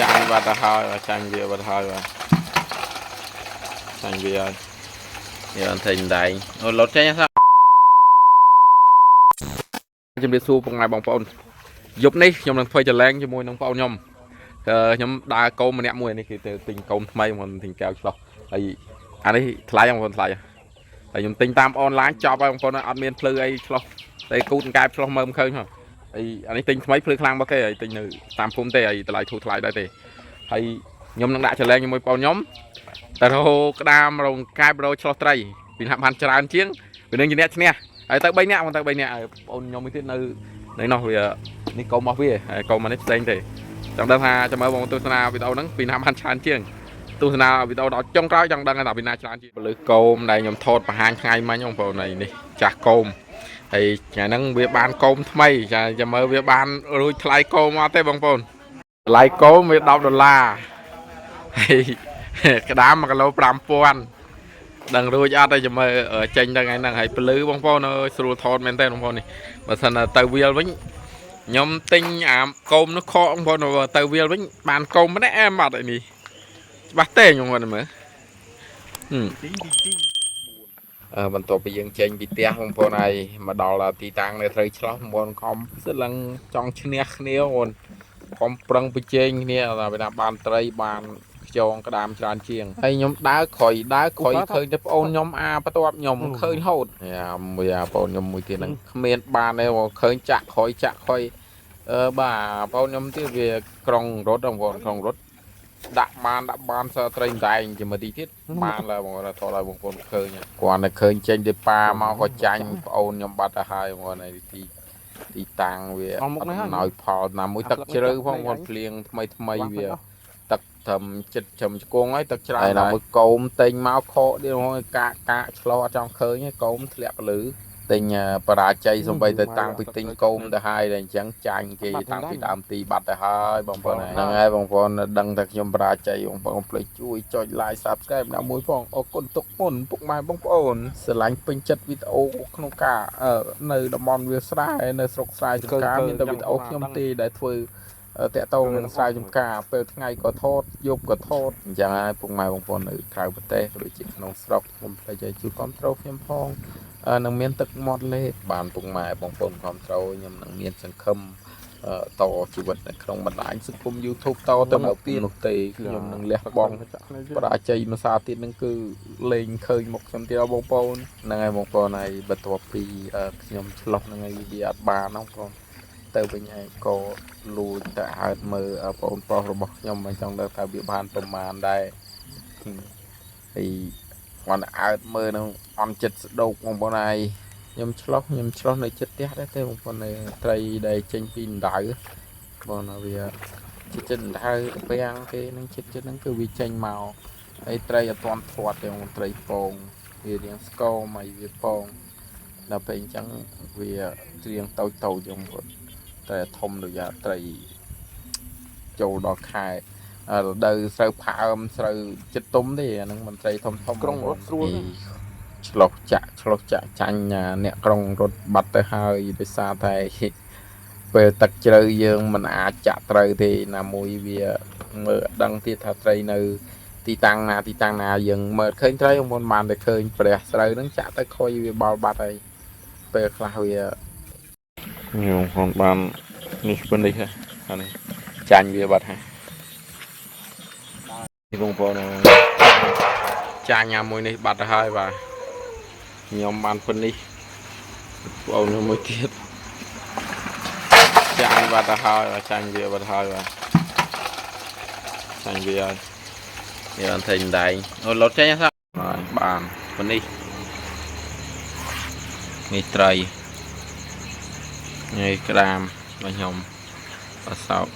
ចាញ់បាត់ទៅហើយចាញ់វាបាត់ហើយបាទចាញ់វាហើយនេះអត់ទេដៃអូលុតចេញហ្នឹងជំរាបសួរបងប្អូនយប់នេះខ្ញុំនឹងធ្វើចលែងជាមួយនឹងបងប្អូនខ្ញុំដើរកោមម្នាក់មួយនេះគឺទៅទិញកោមថ្មីមកទិញកែវឆ្លោះហើយអានេះថ្លៃបងប្អូនថ្លៃហើយខ្ញុំទិញតាមអនឡាញចប់ហើយបងប្អូនអត់មានភ្លឺអីឆ្លោះតែគូតកែវឆ្លោះមើលមិនឃើញហ្នឹងហើយអានេះទិញថ្មីភ្លឺខ្លាំងមកគេហើយទិញនៅតាមភូមិទេហើយតម្លៃធូរថ្លៃដែរទេហើយខ្ញុំនឹងដាក់ចលែងជាមួយបងខ្ញុំតែរហូក្តាមរងកែបរោឆ្លោះត្រីពីណាបានច្រើនជាងពីនឹងជាអ្នកឈ្នះហើយទៅ3នាក់បងទៅ3នាក់ហើយបងខ្ញុំមួយទៀតនៅនោះវានេះកុំរបស់វាហើយកុំអានេះផ្សេងទេចង់ដឹងថាចាំមើលបងទស្សនាវីដេអូហ្នឹងពីណាបានច្រើនជាងទស្សនាវីដេអូដល់ចុងក្រោយចង់ដឹងថាពីណាច្រើនជាងពលឺកោមដែលខ្ញុំថតបង្ហាញថ្ងៃមិញបងប្អូននេះចាស់កោមហើយថ្ងៃហ្នឹងវាបានកោមថ្មីចាំមើលវាបានរួចថ្លៃកោមអត់ទេបងប្អូនថ្លៃកោមវា$10ហើយក្តាម1គីឡូ5000ដឹងរួចអត់ទេចាំមើលចេញដល់ថ្ងៃហ្នឹងហើយពលឺបងប្អូនអើយស្រួលថតមែនទេបងប្អូននេះបើសិនទៅវាលវិញខ្ញុំទិញអាកោមនោះខកបងប្អូនទៅវាលវិញបានកោមម្នាក់អែមអត់ឯនេះច្បាស់ទេខ្ញុំគាត់មើលបន្ទាប់ពីយើងចេញពីផ្ទះបងប្អូនហើយមកដល់ទីតាំងនៅត្រូវឆ្លោះបងប្អូនខំសិតឡើងចង់ឈ្នះគ្នាបងប្អូនខំប្រឹងប្រជែងគ្នាថាវាបានត្រីបានខ្យងក្តាមច្រើនជាងហើយខ្ញុំដើរក្រោយឃើញតែប្អូនខ្ញុំបន្ទាប់ខ្ញុំឃើញហូតមួយប្អូនខ្ញុំមួយទៀតហ្នឹងគ្មានបានទេឃើញចាក់ក្រោយបាទប្អូនខ្ញុំទៀតវាក្រុងរត់បងប្អូនក្រុងរត់ដាក់បានសើត្រីដែងជាមួយទីទៀតបានឡើយបងប្អូនថតឲ្យបងប្អូនឃើញគាត់តែឃើញចេញទៅប៉ាមកក៏ចាញ់ប្អូនខ្ញុំបាត់ទៅហើយបងប្អូនឯទីតាំងវាអត់ឲ្យផលណាមួយទឹកជ្រៅផងបងភ្លៀងថ្មីវាទឹកត្រឹមចិត្តត្រឹមជង្គង់ហើយទឹកច្រើនហើយណាមួយកោមតែងមកខកទៀតហ្នឹងកាឆ្លោះអត់ចង់ឃើញកោមធ្លាក់ពលឺទិញបរាជ័យសំបីទៅតាំងពីទិញកោមទៅហើយតែអញ្ចឹងចាញ់គេតាំងពីដើមទីបាត់ទៅហើយបងប្អូនហ្នឹងហើយបងប្អូនដឹងតែខ្ញុំបរាជ័យបងប្អូនភ្លេចជួយចុច like subscribe ណាមួយផងអរគុណទុកមុនពុកម៉ែបងប្អូនស្រឡាញ់ពេញចិត្តវីដេអូក្នុងការនៅតំបន់វាលស្រែនៅស្រុកស្រែចំការមានតែវីដេអូខ្ញុំទេដែលធ្វើតាក់ទងនឹងស្រែចំការពេលថ្ងៃក៏ថតយប់ក៏ថតអញ្ចឹងហើយពុកម៉ែបងប្អូននៅក្រៅប្រទេសដូចជាក្នុងស្រុកខ្ញុំភ្លេចឲ្យជួយគ្រប់គ្រងខ្ញុំផងនឹងមានទឹកមាត់លេបានពុកម៉ែបងប្អូនគ្រប់គ្រងខ្ញុំនឹងមានសង្ឃឹមតជីវិតនៅក្នុងបណ្ដាញសង្គម YouTube តទៅមកពីនោះទេខ្ញុំនឹងលះបង់បរាជ័យមួយសារទៀតនឹងគឺលេងឃើញមុខខ្ញុំទៀតបងប្អូនហ្នឹងហើយបងប្អូនហើយបន្ទាប់ពីខ្ញុំឆ្លោះហ្នឹងហើយវាអត់បានបងប្អូនទៅវិញឯងក៏លួចទៅអើតមើលបងប្រុសរបស់ខ្ញុំមិនចង់ដឹងថាវាបានប្រមាណដែរហើយគាត់អើតមើលនឹងអន់ចិត្តស្ដោកបងប្អូនហើយខ្ញុំឆ្លោះនៅចិត្តផ្ទះដែរទេបងប្អូនត្រីដែលចេញពីដៅបងណាវាចិត្តដៅពាំងគេនឹងចិត្តហ្នឹងគឺវាចេញមកហើយត្រីអត់ទាន់ធាត់ទេបងត្រីពងវារៀងស្គមហើយវាពងដល់ពេលអញ្ចឹងវារៀងតូចចឹងបងប្អូនតែធំដូចត្រីចូលដល់ខែរដូវស្រូវផើមស្រូវចិត្តទុំទេអាហ្នឹងមិនត្រីធំក្រុងរត់ស្រួលឆ្លោះចាក់ចាញ់អ្នកក្រុងរត់បាត់ទៅហើយដោយសារតែពេលទឹកជ្រៅយើងមិនអាចចាក់ត្រូវទេណាមួយវាមើលដឹងទៀតថាត្រីនៅទីតាំងណាយើងមើលឃើញត្រីមិនបានតែឃើញព្រះស្រូវហ្នឹងចាក់ទៅខុយវាបល់បាត់ហើយពេលខ្លះវាខ្ញុំផងបាននេះប៉ុណ្នេះហើយនេះចាញ់វាបាត់ហើយនេះបងប្អូនចាញ់មួយនេះបាត់ទៅហើយបាទខ្ញុំបានប៉ុណ្នេះបងប្អូនមួយទៀតចាញ់បាត់ទៅហើយចាញ់វាបាត់ហើយបាទចាញ់វាហើយនេះអត់ទេដៃអូលុតចេញហ្នឹងបានប៉ុណ្នេះនេះត្រីនេះក្តាមរបស់ខ្ញុំបសោក